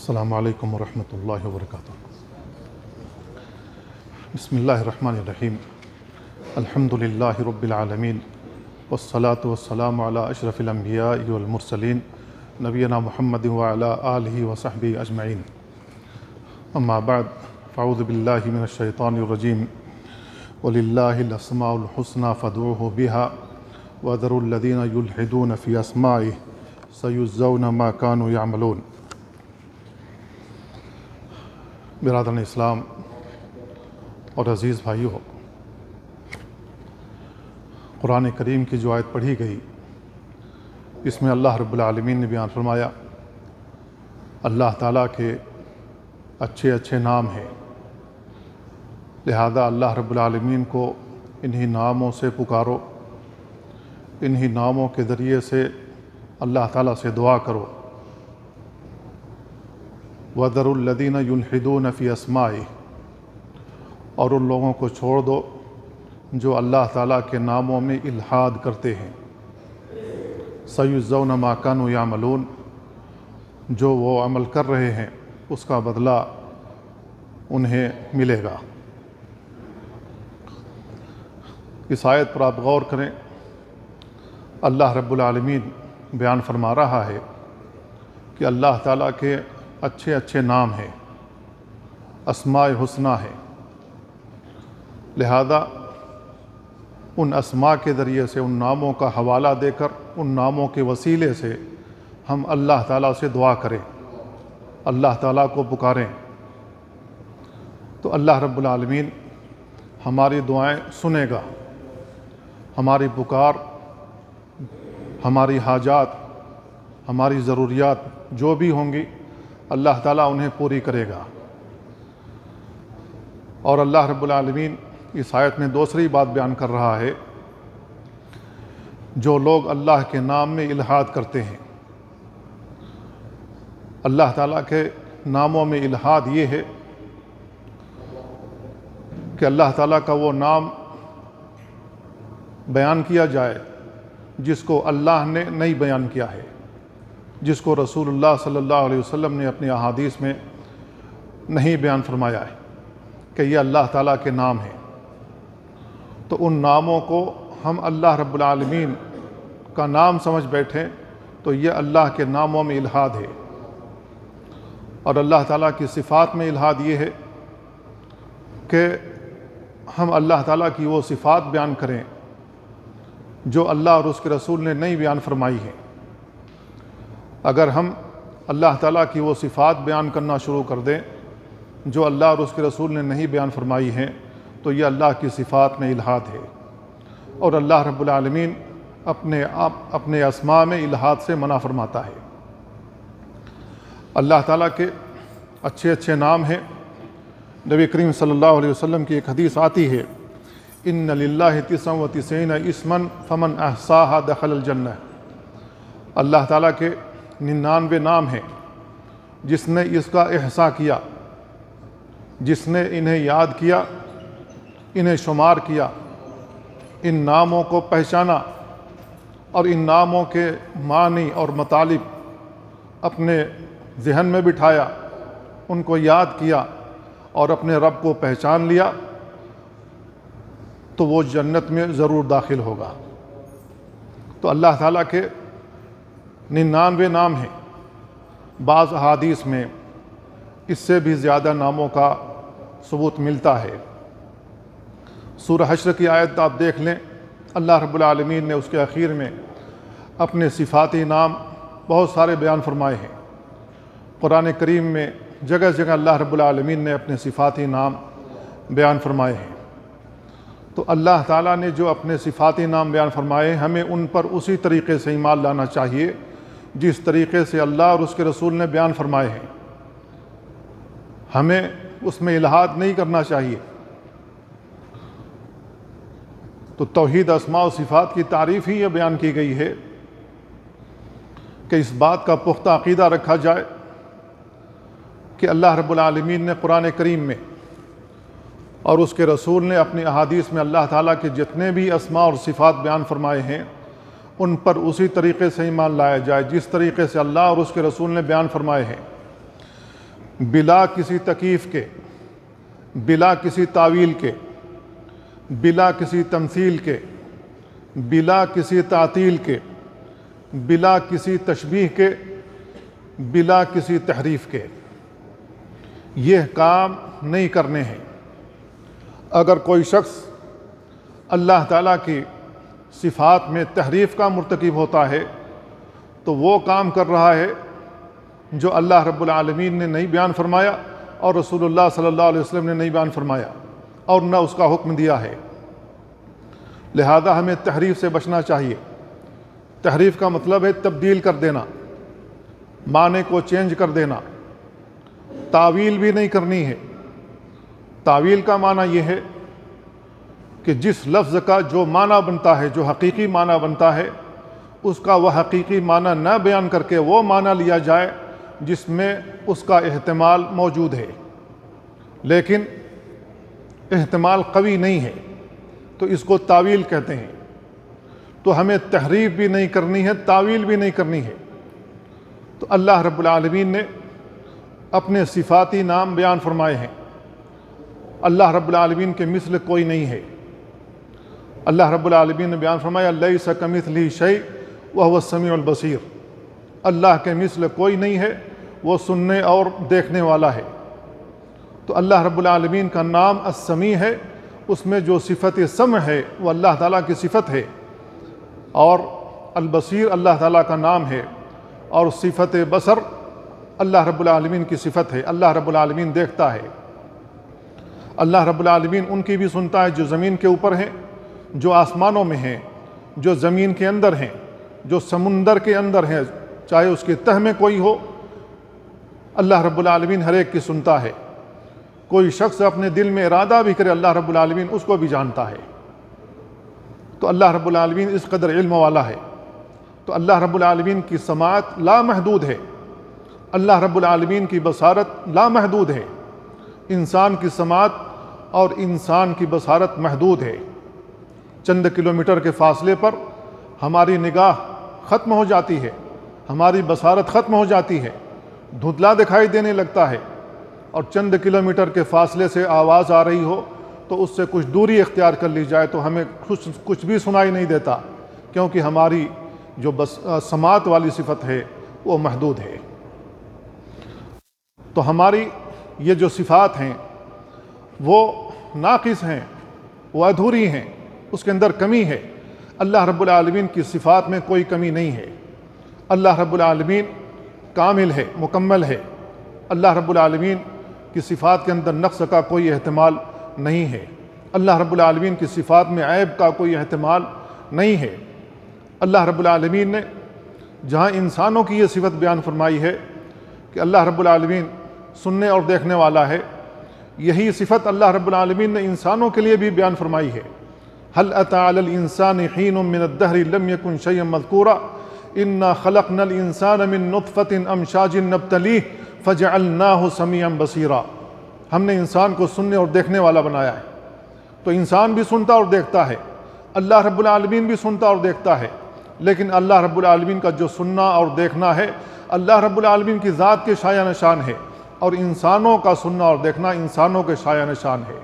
السلام علیکم ورحمۃ اللہ وبرکاتہ۔ بسم اللہ الرحمن الرحیم۔ الحمد للہ رب العالمین والصلاة والسلام علی اشرف الانبیاء والمرسلین نبینا محمد وعلی آلہ وصحبہ اجمعین۔ اما بعد فاعوذ باللہ من الشیطان الرجیم۔ وَلِلَّهِ الْأَسْمَاءُ الْحُسْنَى فَادْعُوهُ بِهَا وَذَرُوا الَّذِينَ يُلْحِدُونَ فِي أَسْمَائِهِ سَيُجْزَوْنَ مَا كَانُوا يَعْمَلُونَ۔ برادران اسلام اور عزیز بھائیو، قرآن کریم کی جو آیت پڑھی گئی اس میں اللہ رب العالمین نے بیان فرمایا اللہ تعالیٰ کے اچھے اچھے نام ہیں، لہذا اللہ رب العالمین کو انہی ناموں سے پکارو، انہی ناموں کے ذریعے سے اللہ تعالیٰ سے دعا کرو۔ وَذَرُوا الَّذِينَ يُلْحِدُونَ فِي أَسْمَائِهِ، اور ان لوگوں کو چھوڑ دو جو اللہ تعالیٰ کے ناموں میں الحاد کرتے ہیں۔ سَيُجْزَوْنَ مَا كَانُوا يَعْمَلُونَ، جو وہ عمل کر رہے ہیں اس کا بدلہ انہیں ملے گا۔ اس آیت پر آپ غور کریں، اللہ رب العالمین بیان فرما رہا ہے کہ اللہ تعالیٰ کے اچھے اچھے نام ہیں، اسماء حسنیٰ ہیں، لہذا ان اسماء کے ذریعے سے ان ناموں کا حوالہ دے کر ان ناموں کے وسیلے سے ہم اللہ تعالیٰ سے دعا کریں، اللہ تعالیٰ کو پکاریں، تو اللہ رب العالمین ہماری دعائیں سنے گا، ہماری پکار، ہماری حاجات، ہماری ضروریات جو بھی ہوں گی اللہ تعالیٰ انہیں پوری کرے گا۔ اور اللہ رب العالمین اس آیت میں دوسری بات بیان کر رہا ہے، جو لوگ اللہ کے نام میں الحاد کرتے ہیں، اللہ تعالیٰ کے ناموں میں الحاد یہ ہے کہ اللہ تعالیٰ کا وہ نام بیان کیا جائے جس کو اللہ نے نہیں بیان کیا ہے، جس کو رسول اللہ صلی اللہ علیہ وسلم نے اپنی احادیث میں نہیں بیان فرمایا ہے کہ یہ اللہ تعالیٰ کے نام ہیں، تو ان ناموں کو ہم اللہ رب العالمین کا نام سمجھ بیٹھیں تو یہ اللہ کے ناموں میں الحاد ہے۔ اور اللہ تعالیٰ کی صفات میں الحاد یہ ہے کہ ہم اللہ تعالیٰ کی وہ صفات بیان کریں جو اللہ اور اس کے رسول نے نہیں بیان فرمائی ہیں۔ اگر ہم اللہ تعالیٰ کی وہ صفات بیان کرنا شروع کر دیں جو اللہ اور اس کے رسول نے نہیں بیان فرمائی ہیں تو یہ اللہ کی صفات میں الحاد ہے، اور اللہ رب العالمین اپنے اسماء میں الحاد سے منع فرماتا ہے۔ اللہ تعالیٰ کے اچھے اچھے نام ہیں۔ نبی کریم صلی اللہ علیہ وسلم کی ایک حدیث آتی ہے، ان للہ 99 اسما فمن احصاها دخل الجنہ۔ اللہ تعالیٰ کے 99 نام ہیں، جس نے اس کا احصاء کیا، جس نے انہیں یاد کیا، انہیں شمار کیا، ان ناموں کو پہچانا اور ان ناموں کے معنی اور مطالب اپنے ذہن میں بٹھایا، ان کو یاد کیا اور اپنے رب کو پہچان لیا، تو وہ جنت میں ضرور داخل ہوگا۔ تو اللہ تعالیٰ کے 99 نام ہیں، بعض احادیث میں اس سے بھی زیادہ ناموں کا ثبوت ملتا ہے۔ سورہ حشر کی آیت آپ دیکھ لیں، اللہ رب العالمین نے اس کے اخیر میں اپنے صفاتی نام بہت سارے بیان فرمائے ہیں۔ قرآن کریم میں جگہ جگہ اللہ رب العالمین نے اپنے صفاتی نام بیان فرمائے ہیں۔ تو اللہ تعالیٰ نے جو اپنے صفاتی نام بیان فرمائے، ہمیں ان پر اسی طریقے سے ایمان لانا چاہیے جس طریقے سے اللہ اور اس کے رسول نے بیان فرمائے ہیں۔ ہمیں اس میں الحاد نہیں کرنا چاہیے۔ تو توحید اسماء و صفات کی تعریف ہی یہ بیان کی گئی ہے کہ اس بات کا پختہ عقیدہ رکھا جائے کہ اللہ رب العالمین نے قرآن کریم میں اور اس کے رسول نے اپنی احادیث میں اللہ تعالیٰ کے جتنے بھی اسماء اور صفات بیان فرمائے ہیں ان پر اسی طریقے سے ایمان لایا جائے جس طریقے سے اللہ اور اس کے رسول نے بیان فرمائے ہیں۔ بلا کسی تکیف کے، بلا کسی تعویل کے، بلا کسی تمثیل کے، بلا کسی تعطیل کے، بلا کسی تشبیہ کے، بلا کسی تحریف کے، یہ کام نہیں کرنے ہیں۔ اگر کوئی شخص اللہ تعالیٰ کی صفات میں تحریف کا مرتکب ہوتا ہے تو وہ کام کر رہا ہے جو اللہ رب العالمین نے نہیں بیان فرمایا اور رسول اللہ صلی اللہ علیہ وسلم نے نہیں بیان فرمایا اور نہ اس کا حکم دیا ہے۔ لہذا ہمیں تحریف سے بچنا چاہیے۔ تحریف کا مطلب ہے تبدیل کر دینا، معنی کو چینج کر دینا۔ تعویل بھی نہیں کرنی ہے۔ تعویل کا معنی یہ ہے کہ جس لفظ کا جو معنی بنتا ہے، جو حقیقی معنی بنتا ہے، اس کا وہ حقیقی معنی نہ بیان کر کے وہ معنی لیا جائے جس میں اس کا احتمال موجود ہے لیکن احتمال قوی نہیں ہے، تو اس کو تعویل کہتے ہیں۔ تو ہمیں تحریف بھی نہیں کرنی ہے، تعویل بھی نہیں کرنی ہے۔ تو اللہ رب العالمین نے اپنے صفاتی نام بیان فرمائے ہیں۔ اللہ رب العالمین کے مثل کوئی نہیں ہے۔ اللہ رب العالمین نے بیان فرمایا لیس کمثلہ شیء وہو السمیع البصیر۔ اللہ کے مثل کوئی نہیں ہے، وہ سننے اور دیکھنے والا ہے۔ تو اللہ رب العالمین کا نام السمیع ہے، اس میں جو صفت سمع ہے وہ اللہ تعالیٰ کی صفت ہے، اور البصیر اللہ تعالیٰ کا نام ہے، اور صفت بصر اللہ رب العالمین کی صفت ہے۔ اللہ رب العالمین دیکھتا ہے۔ اللہ رب العالمین ان کی بھی سنتا ہے جو زمین کے اوپر ہیں، جو آسمانوں میں ہیں، جو زمین کے اندر ہیں، جو سمندر کے اندر ہیں، چاہے اس کے تہ میں کوئی ہو، اللہ رب العالمین ہر ایک کی سنتا ہے۔ کوئی شخص اپنے دل میں ارادہ بھی کرے، اللہ رب العالمین اس کو بھی جانتا ہے۔ تو اللہ رب العالمین اس قدر علم والا ہے۔ تو اللہ رب العالمین کی سماعت لامحدود ہے، اللہ رب العالمین کی بصارت لامحدود ہے۔ انسان کی سماعت اور انسان کی بصارت محدود ہے۔ چند کلومیٹر کے فاصلے پر ہماری نگاہ ختم ہو جاتی ہے، ہماری بصارت ختم ہو جاتی ہے، دھندلا دکھائی دینے لگتا ہے، اور چند کلومیٹر کے فاصلے سے آواز آ رہی ہو تو اس سے کچھ دوری اختیار کر لی جائے تو ہمیں کچھ بھی سنائی نہیں دیتا، کیونکہ ہماری جو سماعت والی صفت ہے وہ محدود ہے۔ تو ہماری یہ جو صفات ہیں وہ ناقص ہیں، وہ ادھوری ہیں، اس کے اندر کمی ہے۔ اللہ رب العالمین کی صفات میں کوئی کمی نہیں ہے۔ اللہ رب العالمین کامل ہے، مکمل ہے۔ اللہ رب العالمین کی صفات کے اندر نقص کا کوئی احتمال نہیں ہے۔ اللہ رب العالمین کی صفات میں عیب کا کوئی احتمال نہیں ہے۔ اللہ رب العالمین نے جہاں انسانوں کی یہ صفت بیان فرمائی ہے کہ اللہ رب العالمین سننے اور دیکھنے والا ہے، یہی صفت اللہ رب العالمین نے انسانوں کے لیے بھی بیان فرمائی ہے۔ هل أتى على الإنسان حين من الدهر لم يكن شيئا مذكورا إنا خلقنا الإنسان من نطفة أمشاج نبتليه فجعلناه سميعا بصيرا۔ ہم نے انسان کو سننے اور دیکھنے والا بنایا ہے۔ تو انسان بھی سنتا اور دیکھتا ہے، اللہ رب العالمین بھی سنتا اور دیکھتا ہے، لیکن اللہ رب العالمین کا جو سننا اور دیکھنا ہے اللہ رب العالمین کی ذات کے شایع نشان ہے، اور انسانوں کا سننا اور دیکھنا انسانوں کے شایع نشان ہے۔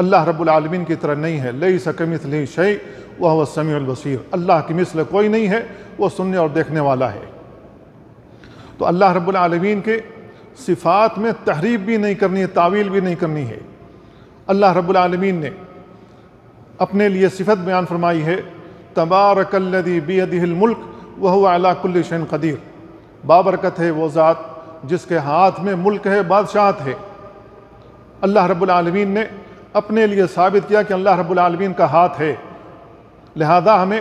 اللہ رب العالمین کی طرح نہیں ہے۔ لیس کمثلہ شیء وہو السمیع البصیر۔ اللہ کی مثل کوئی نہیں ہے، وہ سننے اور دیکھنے والا ہے۔ تو اللہ رب العالمین کے صفات میں تحریف بھی نہیں کرنی ہے، تعویل بھی نہیں کرنی ہے۔ اللہ رب العالمین نے اپنے لیے صفت بیان فرمائی ہے تبارک الذی بیدہ الملک وہو علی کل شیء قدیر۔ بابرکت ہے وہ ذات جس کے ہاتھ میں ملک ہے، بادشاہت ہے۔ اللہ رب العالمین نے اپنے لیے ثابت کیا کہ اللہ رب العالمین کا ہاتھ ہے، لہذا ہمیں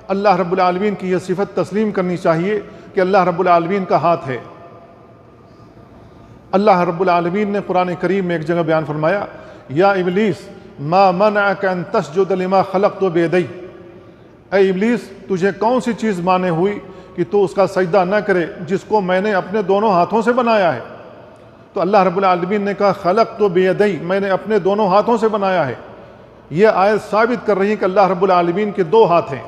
اللہ رب العالمین کی یہ صفت تسلیم کرنی چاہیے کہ اللہ رب العالمین کا ہاتھ ہے۔ اللہ رب العالمین نے قرآن کریم میں ایک جگہ بیان فرمایا یا ابلیس ما منعک ان تسجد لما خلقت بیدی۔ اے ابلیس، تجھے کون سی چیز مانے ہوئی کہ تو اس کا سجدہ نہ کرے جس کو میں نے اپنے دونوں ہاتھوں سے بنایا ہے۔ تو اللہ رب العالمین نے کہا خلقت بیدی، میں نے اپنے دونوں ہاتھوں سے بنایا ہے۔ یہ آیت ثابت کر رہی ہے کہ اللہ رب العالمین کے دو ہاتھ ہیں۔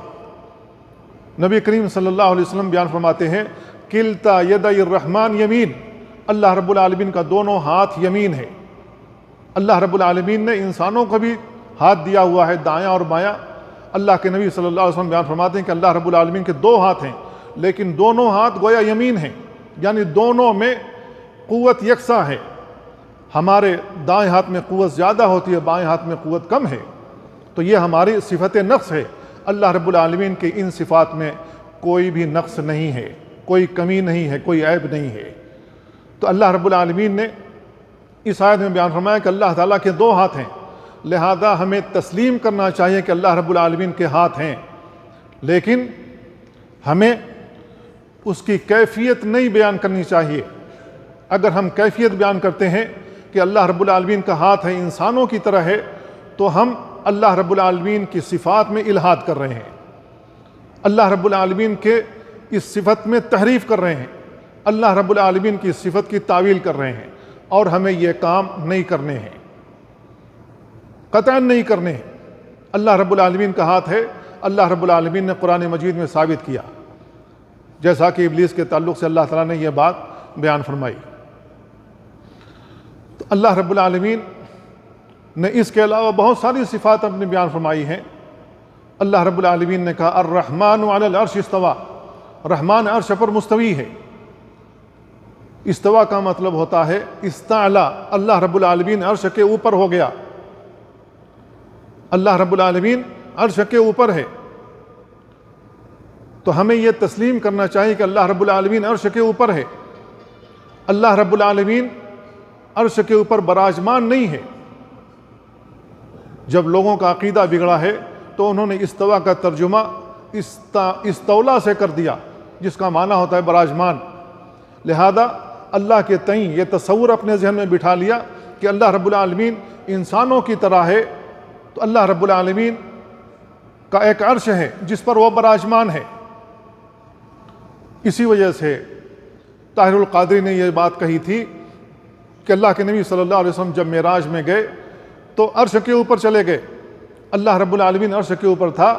نبی کریم صلی اللہ علیہ وسلم بیان فرماتے ہیں کلتا یدی الرحمن یمین، اللہ رب العالمین کا دونوں ہاتھ یمین ہے۔ اللہ رب العالمین نے انسانوں کو بھی ہاتھ دیا ہوا ہے، دایاں اور بایاں۔ اللہ کے نبی صلی اللہ علیہ وسلم بیان فرماتے ہیں کہ اللہ رب العالمین کے دو ہاتھ ہیں، لیکن دونوں ہاتھ گویا یمین ہیں، یعنی دونوں میں قوت یکساں ہے۔ ہمارے دائیں ہاتھ میں قوت زیادہ ہوتی ہے، بائیں ہاتھ میں قوت کم ہے۔ تو یہ ہماری صفت نقص ہے۔ اللہ رب العالمین کی ان صفات میں کوئی بھی نقص نہیں ہے، کوئی کمی نہیں ہے، کوئی عیب نہیں ہے۔ تو اللہ رب العالمین نے اس آیت میں بیان فرمایا کہ اللہ تعالیٰ کے دو ہاتھ ہیں، لہذا ہمیں تسلیم کرنا چاہیے کہ اللہ رب العالمین کے ہاتھ ہیں، لیکن ہمیں اس کی کیفیت نہیں بیان کرنی چاہیے۔ اگر ہم کیفیت بیان کرتے ہیں کہ اللہ رب العالمین کا ہاتھ ہے، انسانوں کی طرح ہے، تو ہم اللہ رب العالمین کی صفات میں الحاد کر رہے ہیں، اللہ رب العالمین کے اس صفت میں تحریف کر رہے ہیں، اللہ رب العالمین کی صفت کی تعویل کر رہے ہیں، اور ہمیں یہ کام نہیں کرنے ہیں، قطعاً نہیں کرنے ہیں۔ اللہ رب العالمین کا ہاتھ ہے، اللہ رب العالمین نے قرآن مجید میں ثابت کیا، جیسا کہ ابلیس کے تعلق سے اللہ تعالیٰ نے یہ بات بیان فرمائی۔ تو اللہ رب العالمین نے اس کے علاوہ بہت ساری صفات اپنے بیان فرمائی ہیں۔ اللہ رب العالمین نے کہا الرحمن علی العرش استویٰ، رحمان عرش پر مستوی ہے۔ استوا کا مطلب ہوتا ہے استعلا، اللہ رب العالمین عرش کے اوپر ہو گیا، اللہ رب العالمین عرش کے اوپر ہے۔ تو ہمیں یہ تسلیم کرنا چاہیے کہ اللہ رب العالمین عرش کے اوپر ہے، اللہ رب العالمین عرش کے اوپر براجمان نہیں ہے۔ جب لوگوں کا عقیدہ بگڑا ہے تو انہوں نے استوا کا ترجمہ استولا سے کر دیا، جس کا معنی ہوتا ہے براجمان۔ لہذا اللہ کے تئیں یہ تصور اپنے ذہن میں بٹھا لیا کہ اللہ رب العالمین انسانوں کی طرح ہے، تو اللہ رب العالمین کا ایک عرش ہے جس پر وہ براجمان ہے۔ اسی وجہ سے طاہر القادری نے یہ بات کہی تھی کہ اللہ کے نبی صلی اللہ علیہ وسلم جب معراج میں گئے تو عرش کے اوپر چلے گئے، اللہ رب العالمین عرش کے اوپر تھا،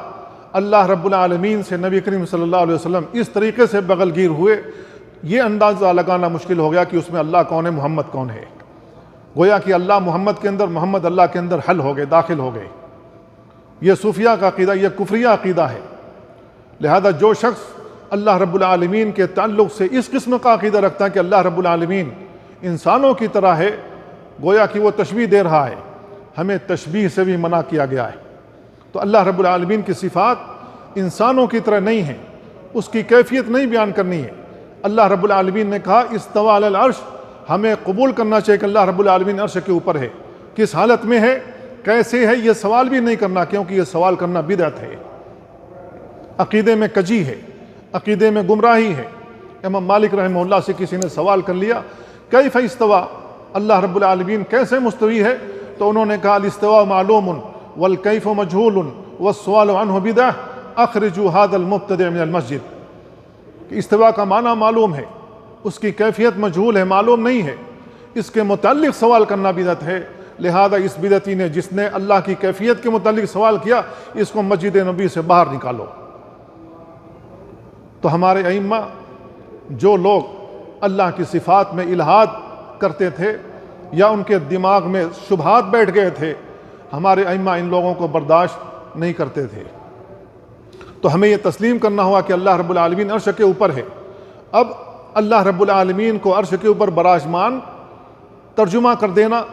اللہ رب العالمین سے نبی کریم صلی اللہ علیہ وسلم اس طریقے سے بغل گیر ہوئے، یہ اندازہ لگانا مشکل ہو گیا کہ اس میں اللہ کون ہے، محمد کون ہے۔ گویا کہ اللہ محمد کے اندر، محمد اللہ کے اندر حل ہو گئے، داخل ہو گئے۔ یہ صوفیہ کا عقیدہ، یہ کفریہ عقیدہ ہے۔ لہذا جو شخص اللہ رب العالمین کے تعلق سے اس قسم کا عقیدہ رکھتا ہے کہ اللہ رب العالمین انسانوں کی طرح ہے، گویا کہ وہ تشبیہ دے رہا ہے۔ ہمیں تشبیہ سے بھی منع کیا گیا ہے۔ تو اللہ رب العالمین کی صفات انسانوں کی طرح نہیں ہیں، اس کی کیفیت نہیں بیان کرنی ہے۔ اللہ رب العالمین نے کہا استویٰ علی العرش، ہمیں قبول کرنا چاہیے کہ اللہ رب العالمین عرش کے اوپر ہے۔ کس حالت میں ہے، کیسے ہے، یہ سوال بھی نہیں کرنا، کیونکہ یہ سوال کرنا بدعت ہے، عقیدے میں کجی ہے، عقیدے میں گمراہی ہے۔ امام مالک رحمہ اللہ سے کسی نے سوال کر لیا کیف استویٰ، اللہ رب العالمین کیسے مستوی ہے؟ تو انہوں نے کہا الاستواء معلوم والکیف مجہول والسؤال عنہ بدعہ، اخرجوا هذا المبتدع من المسجد۔ کہ استواء کا معنی معلوم ہے، اس کی کیفیت مجہول ہے، معلوم نہیں ہے، اس کے متعلق سوال کرنا بدعت ہے۔ لہذا اس بدعتی نے، جس نے اللہ کی کیفیت کے متعلق سوال کیا، اس کو مسجد نبی سے باہر نکالو۔ تو ہمارے ائمہ، جو لوگ اللہ کی صفات میں الحاد کرتے تھے یا ان کے دماغ میں شبہات بیٹھ گئے تھے، ہمارے ائمہ ان لوگوں کو برداشت نہیں کرتے تھے۔ تو ہمیں یہ تسلیم کرنا ہوا کہ اللہ رب العالمین عرش کے اوپر ہے۔ اب اللہ رب العالمین کو عرش کے اوپر براجمان ترجمہ کر دینا،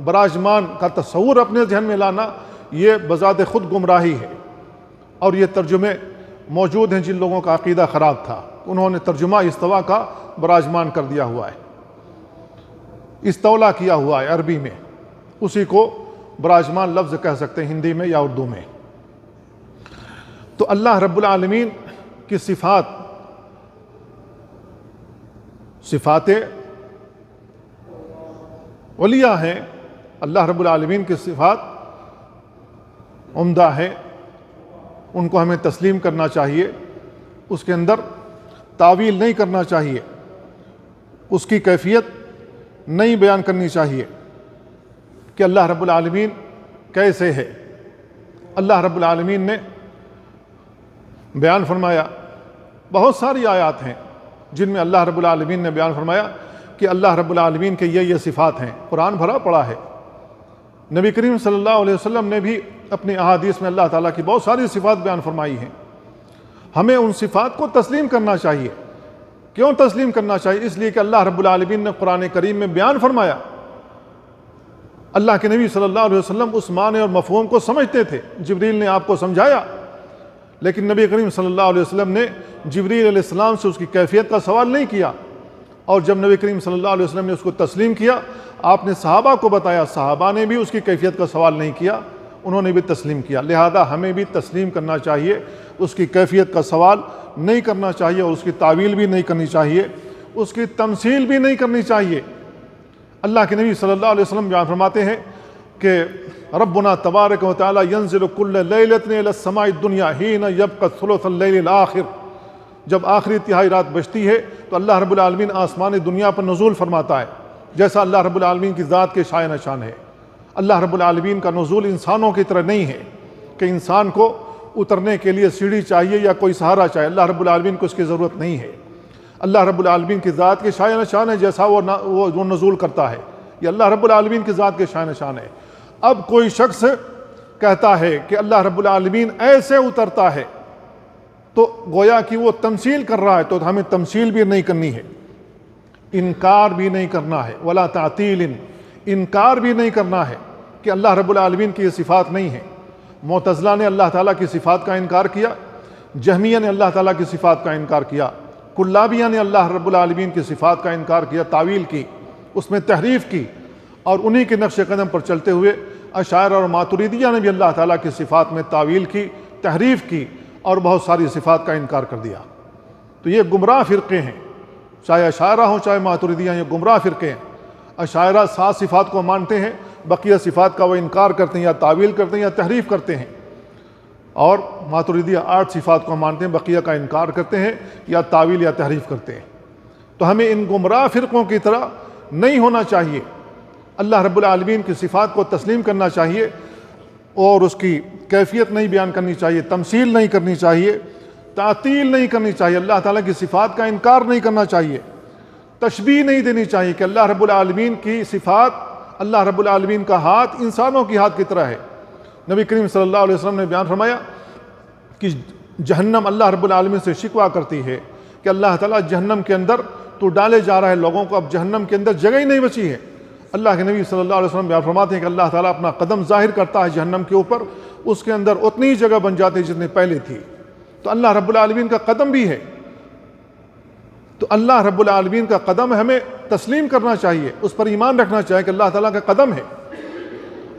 براجمان کا تصور اپنے ذہن میں لانا، یہ بذات خود گمراہی ہے۔ اور یہ ترجمے موجود ہیں جن لوگوں کا عقیدہ خراب تھا، انہوں نے ترجمہ استوا کا براجمان کر دیا ہوا ہے، استولا کیا ہوا ہے عربی میں، اسی کو براجمان لفظ کہہ سکتے ہیں ہندی میں یا اردو میں۔ تو اللہ رب العالمین کی صفات علیہ ہیں، اللہ رب العالمین کی صفات عمدہ ہیں، ان کو ہمیں تسلیم کرنا چاہیے، اس کے اندر تعویل نہیں کرنا چاہیے، اس کی کیفیت نہیں بیان کرنی چاہیے کہ اللہ رب العالمین کیسے ہے۔ اللہ رب العالمین نے بیان فرمایا، بہت ساری آیات ہیں جن میں اللہ رب العالمین نے بیان فرمایا کہ کہ اللہ رب العالمین کے یہ صفات ہیں، قرآن بھرا پڑا ہے۔ نبی کریم صلی اللہ علیہ وسلم نے بھی اپنی احادیث میں اللہ تعالیٰ کی بہت ساری صفات بیان فرمائی ہیں۔ ہمیں ان صفات کو تسلیم کرنا چاہیے۔ کیوں تسلیم کرنا چاہیے؟ اس لیے کہ اللہ رب العالمین نے قرآن کریم میں بیان فرمایا۔ اللہ کے نبی صلی اللہ علیہ وسلم اس معنی اور مفہوم کو سمجھتے تھے، جبریل نے آپ کو سمجھایا، لیکن نبی کریم صلی اللہ علیہ وسلم نے جبریل علیہ السلام سے اس کی کیفیت کا سوال نہیں کیا، اور جب نبی کریم صلی اللہ علیہ وسلم نے اس کو تسلیم کیا، آپ نے صحابہ کو بتایا، صحابہ نے بھی اس کی کیفیت کا سوال نہیں کیا، انہوں نے بھی تسلیم کیا۔ لہذا ہمیں بھی تسلیم کرنا چاہیے، اس کی کیفیت کا سوال نہیں کرنا چاہیے، اور اس کی تعویل بھی نہیں کرنی چاہیے، اس کی تمثیل بھی نہیں کرنی چاہیے۔ اللہ کے نبی صلی اللہ علیہ وسلم بیان فرماتے ہیں کہ ربنا تبارک و تعالی ینزل کل لیلۃ الی السماء الدنیا حین یبقى ثلث اللیل الاخر، جب آخری تہائی رات بچتی ہے تو اللہ رب العالمین آسمان دنیا پر نزول فرماتا ہے، جیسا اللہ رب العالمین کی ذات کے شائع نشان ہے۔ اللہ رب العالمین کا نزول انسانوں کی طرح نہیں ہے کہ انسان کو اترنے کے لیے سیڑھی چاہیے یا کوئی سہارا چاہیے، اللہ رب العالمین کو اس کی ضرورت نہیں ہے۔ اللہ رب العالمین کی ذات کے شائع نشان ہے، جیسا وہ نزول کرتا ہے، یہ اللہ رب العالمین کی ذات کے شائع نشان ہے۔ اب کوئی شخص کہتا ہے کہ اللہ رب العالمین ایسے اترتا ہے، تو گویا کہ وہ تمثیل کر رہا ہے، تو ہمیں تمثیل بھی نہیں کرنی ہے، انکار بھی نہیں کرنا ہے، ولا تعطیل، انکار بھی نہیں کرنا ہے کہ اللہ رب العالمین کی یہ صفات نہیں ہیں۔ معتزلہ نے اللہ تعالیٰ کی صفات کا انکار کیا، جہمیہ نے اللہ تعالیٰ کی صفات کا انکار کیا، کلابیہ نے اللہ رب العالمین کی صفات کا انکار کیا، تعویل کی، اس میں تحریف کی، اور انہی کے نقش قدم پر چلتے ہوئے اشاعرہ اور ماتریدیہ نے بھی اللہ تعالیٰ کی صفات میں تعویل کی، تحریف کی، اور بہت ساری صفات کا انکار کر دیا۔ تو یہ گمراہ فرقے ہیں، چاہے اشاعرہ ہوں چاہے ماتریدیہ، یہ گمراہ فرقے ہیں۔ اشاعرہ 7 صفات کو مانتے ہیں، بقیہ صفات کا وہ انکار کرتے ہیں، یا تعویل کرتے ہیں یا تحریف کرتے ہیں، اور ماتریدیہ 8 صفات کو مانتے ہیں، بقیہ کا انکار کرتے ہیں یا تعویل یا تحریف کرتے ہیں۔ تو ہمیں ان گمراہ فرقوں کی طرح نہیں ہونا چاہیے، اللہ رب العالمین کی صفات کو تسلیم کرنا چاہیے، اور اس کی کیفیت نہیں بیان کرنی چاہیے، تمثیل نہیں کرنی چاہیے، تعطیل نہیں کرنی چاہیے، اللہ تعالیٰ کی صفات کا انکار نہیں کرنا چاہیے، تشبیہ نہیں دینی چاہیے کہ اللہ رب العالمین کی صفات، اللہ رب العالمین کا ہاتھ انسانوں کی ہاتھ کی طرح ہے۔ نبی کریم صلی اللہ علیہ وسلم نے بیان فرمایا کہ جہنم اللہ رب العالمین سے شکوہ کرتی ہے کہ اللہ تعالیٰ جہنم کے اندر تو ڈالے جا رہا ہے لوگوں کو، اب جہنم کے اندر جگہ ہی نہیں بچی ہے۔ اللہ کے نبی صلی اللہ علیہ وسلم بیان فرماتے ہیں کہ اللہ تعالیٰ اپنا قدم ظاہر کرتا ہے جہنم کے اوپر، اس کے اندر اتنی ہی جگہ بن جاتی ہے جتنی پہلے تھی۔ تو اللہ رب العالمین کا قدم بھی ہے، تو اللہ رب العالمین کا قدم ہمیں تسلیم کرنا چاہیے، اس پر ایمان رکھنا چاہیے کہ اللہ تعالیٰ کا قدم ہے۔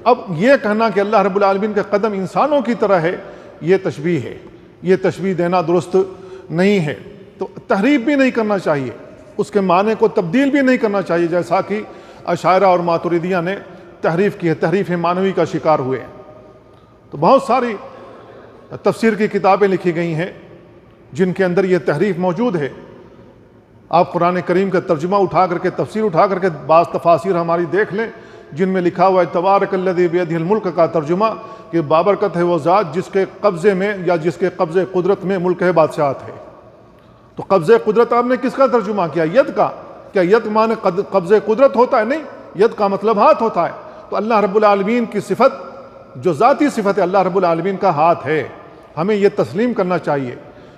اب یہ کہنا کہ اللہ رب العالمین کا قدم انسانوں کی طرح ہے، یہ تشبیہ ہے، یہ تشبیہ دینا درست نہیں ہے۔ تو تحریف بھی نہیں کرنا چاہیے، اس کے معنی کو تبدیل بھی نہیں کرنا چاہیے، جیسا کہ اشاعرہ اور ماتریدیہ نے تحریف کی ہے، تحریف معنوی کا شکار ہوئے ہیں۔ تو بہت ساری تفسیر کی کتابیں لکھی گئی ہیں جن کے اندر یہ تحریف موجود ہے۔ آپ قرآن کریم کا ترجمہ اٹھا کر کے، تفسیر اٹھا کر کے بعض تفاسیر ہماری دیکھ لیں جن میں لکھا ہوا ہے تبارک الذی بیدہ الملک کا ترجمہ، کہ بابرکت ہے وہ ذات جس کے قبضے میں یا جس کے قبضے قدرت میں ملک ہے بادشاہت ہے۔ تو قبضے قدرت آپ نے کس کا ترجمہ کیا؟ ید کا۔ کیا ید معنی قبضے قدرت ہوتا ہے؟ نہیں، ید کا مطلب ہاتھ ہوتا ہے۔ تو اللہ رب العالمین کی صفت جو ذاتی صفت ہے، اللہ رب العالمین کا ہاتھ ہے، ہمیں یہ تسلیم کرنا چاہیے۔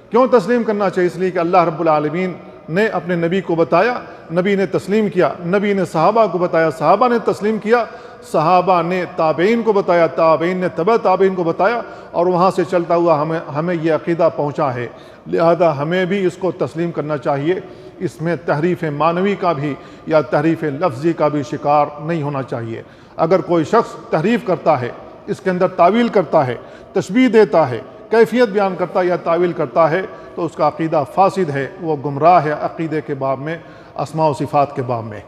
کیوں تسلیم کرنا چاہیے؟ اس لیے کہ اللہ رب العالمین نے اپنے نبی کو بتایا، نبی نے تسلیم کیا، نبی نے صحابہ کو بتایا، صحابہ نے تسلیم کیا، صحابہ نے تابعین کو بتایا، تابعین نے تبع تابعین کو بتایا، اور وہاں سے چلتا ہوا ہمیں یہ عقیدہ پہنچا ہے۔ لہذا ہمیں بھی اس کو تسلیم کرنا چاہیے، اس میں تحریف معنوی کا بھی یا تحریف لفظی کا بھی شکار نہیں ہونا چاہیے۔ اگر کوئی شخص تحریف کرتا ہے، اس کے اندر تعویل کرتا ہے، تشبیہ دیتا ہے، کیفیت بیان کرتا ہے یا تعویل کرتا ہے، تو اس کا عقیدہ فاسد ہے، وہ گمراہ ہے عقیدے کے باب میں، اسماء و صفات کے باب میں۔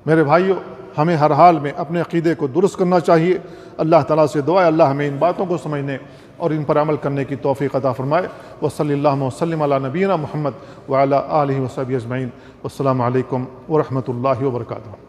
میرے بھائیو، ہمیں ہر حال میں اپنے عقیدے کو درست کرنا چاہیے۔ اللہ تعالیٰ سے دعا ہے اللہ ہمیں ان باتوں کو سمجھنے اور ان پر عمل کرنے کی توفیق عطا فرمائے۔ وصلی اللہ وسلم علی نبینا محمد وعلی آلہ وصحبہ اجمعین۔ والسلام علیکم ورحمۃ اللہ وبرکاتہ۔